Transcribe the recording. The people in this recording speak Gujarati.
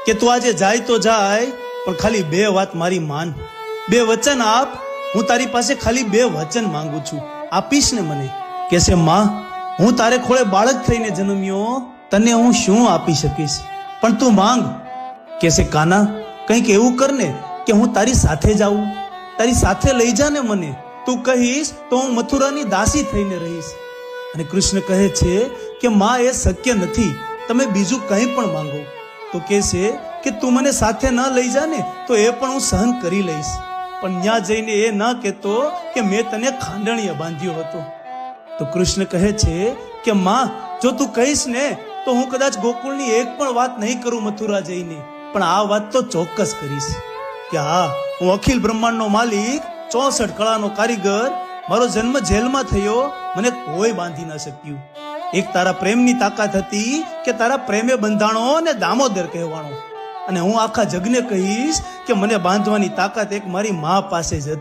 કે તું આજે જાય તો જાય, પણ ખાલી બે વાત મારી માન, બે વચન આપ. હું તારી પાસે ખાલી બે વચન માંગુ છું, આપીશ ને મને? કે છે માં, હું તારે ખોળે બાળક થઈને જન્મ્યો, તને હું શું આપી શકીશ, પણ તું માંગ. કે છે કાના, કંઈક એવું કર ને કે હું તારી સાથે જાઉં, તારી સાથે લઈ જા ને મને. તું કહીશ તો હું મથુરાની દાસી થઈને રહીશ. અને કૃષ્ણ કહે છે કે માં, એ શક્ય નથી, તમે બીજું કંઈ પણ માંગો. તો કહે છે કે તું મને સાથે ન લઈ જા ને તો એ પણ હું સહન કરી લઈશ, પણ ત્યાં જઈને એ ન કહેતો કે મેં તને ખાંડણીએ બાંધ્યો હતો. તો કૃષ્ણ કહે છે કે માં, જો તું કહીશ ને તો હું કદાચ ગોકુળની એક પણ વાત નહીં કરું મથુરા જઈને, પણ આ વાત તો ચોક્કસ કરીશ કે હા, હું અખિલ બ્રહ્માંડનો માલિક, 64 કળાનો કારીગર, મારો જન્મ જેલમાં થયો, મને કોઈ બાંધી ન શક્યું. એક તારા પ્રેમની તાકાત હતી કે તારા પ્રેમે બંધાણો ને દામોદર કહેવાણો. અને હું આખા જગને કહીશ કે મને બાંધવાની તાકાત એક મારી મા પાસે જ હતી.